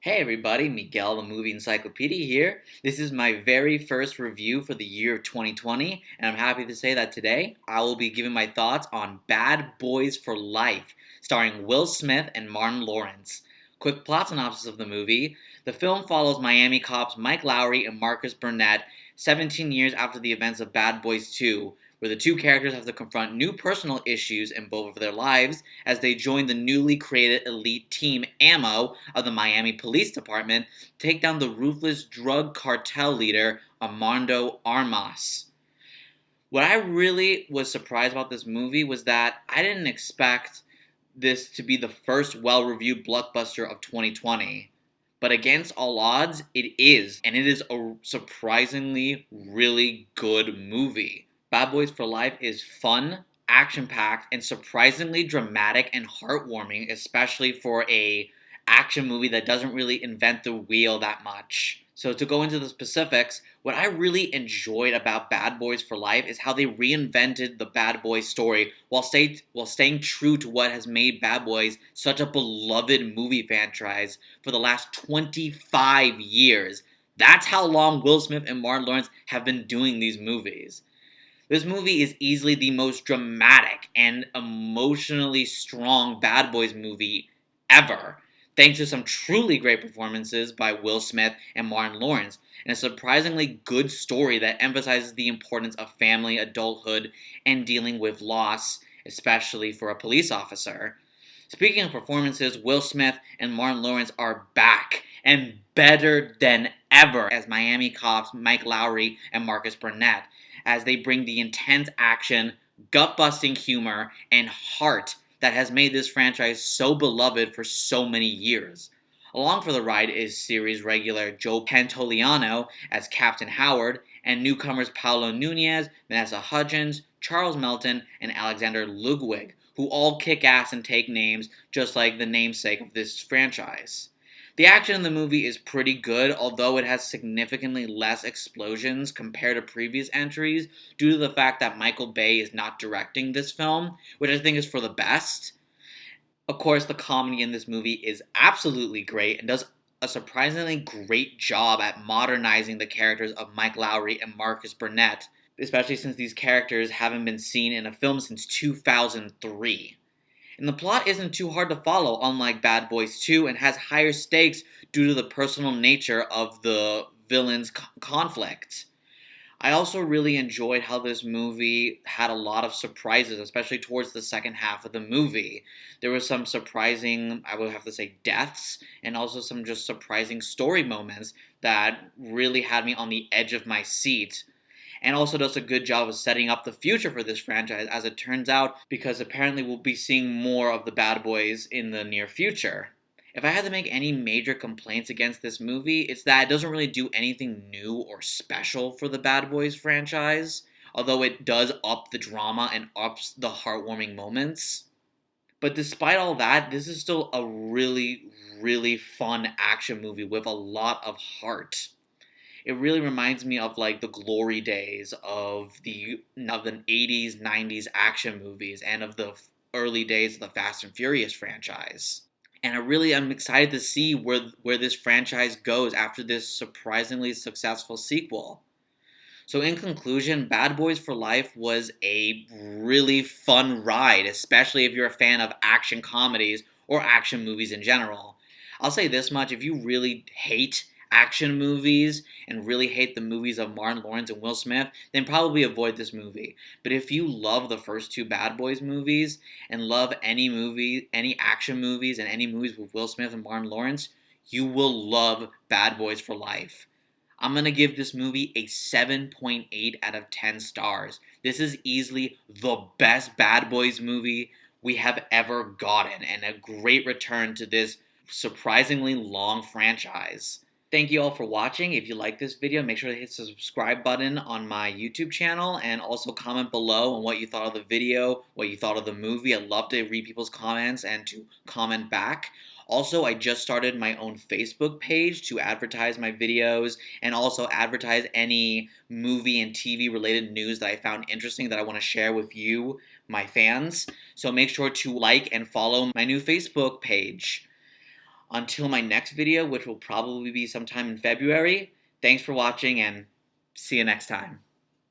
Hey everybody, Miguel the Movie Encyclopedia here. This is my very first review for the year of 2020, and I'm happy to say that today I will be giving my thoughts on Bad Boys for Life, starring Will Smith and Martin Lawrence. Quick plot synopsis of the movie. The film follows Miami cops Mike Lowry and Marcus Burnett 17 years after the events of Bad Boys 2, where the two characters have to confront new personal issues in both of their lives as they join the newly created elite team AMMO of the Miami Police Department to take down the ruthless drug cartel leader Armando Armas. What I really was surprised about this movie was that I didn't expect this to be the first well-reviewed blockbuster of 2020. But against all odds, it is, and it is a surprisingly really good movie. Bad Boys for Life is fun, action-packed, and surprisingly dramatic and heartwarming, especially for a action movie that doesn't really invent the wheel that much. So to go into the specifics, what I really enjoyed about Bad Boys for Life is how they reinvented the Bad Boys story while staying true to what has made Bad Boys such a beloved movie franchise for the last 25 years. That's how long Will Smith and Martin Lawrence have been doing these movies. This movie is easily the most dramatic and emotionally strong Bad Boys movie ever, thanks to some truly great performances by Will Smith and Martin Lawrence, and a surprisingly good story that emphasizes the importance of family, adulthood, and dealing with loss, especially for a police officer. Speaking of performances, Will Smith and Martin Lawrence are back and better than ever as Miami cops Mike Lowry and Marcus Burnett, as they bring the intense action, gut-busting humor, and heart that has made this franchise so beloved for so many years. Along for the ride is series regular Joe Pantoliano as Captain Howard, and newcomers Paolo Nunez, Vanessa Hudgens, Charles Melton, and Alexander Ludwig, who all kick ass and take names just like the namesake of this franchise. The action in the movie is pretty good, although it has significantly less explosions compared to previous entries due to the fact that Michael Bay is not directing this film, which I think is for the best. Of course, the comedy in this movie is absolutely great and does a surprisingly great job at modernizing the characters of Mike Lowry and Marcus Burnett, especially since these characters haven't been seen in a film since 2003. And the plot isn't too hard to follow, unlike Bad Boys 2, and has higher stakes due to the personal nature of the villain's conflict. I also really enjoyed how this movie had a lot of surprises, especially towards the second half of the movie. There was some surprising, I would have to say, deaths, and also some just surprising story moments that really had me on the edge of my seat, and also does a good job of setting up the future for this franchise, as it turns out, because apparently we'll be seeing more of the Bad Boys in the near future. If I had to make any major complaints against this movie, it's that it doesn't really do anything new or special for the Bad Boys franchise, although it does up the drama and ups the heartwarming moments. But despite all that, this is still a really, really fun action movie with a lot of heart. It really reminds me of like the glory days of the 80s, 90s action movies and of the early days of the Fast and Furious franchise. And I'm excited to see where this franchise goes after this surprisingly successful sequel. So in conclusion, Bad Boys for Life was a really fun ride, especially if you're a fan of action comedies or action movies in general. I'll say this much, if you really hate action movies and really hate the movies of Martin Lawrence and Will Smith, then probably avoid this movie. But if you love the first two Bad Boys movies and love any action movies and any movies with Will Smith and Martin Lawrence, you will love Bad Boys for Life. I'm going to give this movie a 7.8 out of 10 stars. This is easily the best Bad Boys movie we have ever gotten, and a great return to this surprisingly long franchise. Thank you all for watching. If you like this video, make sure to hit the subscribe button on my YouTube channel, and also comment below on what you thought of the video, what you thought of the movie. I'd love to read people's comments and to comment back. Also, I just started my own Facebook page to advertise my videos and also advertise any movie and TV related news that I found interesting that I want to share with you, my fans. So make sure to like and follow my new Facebook page. until my next video, which will probably be sometime in February, thanks for watching and see you next time.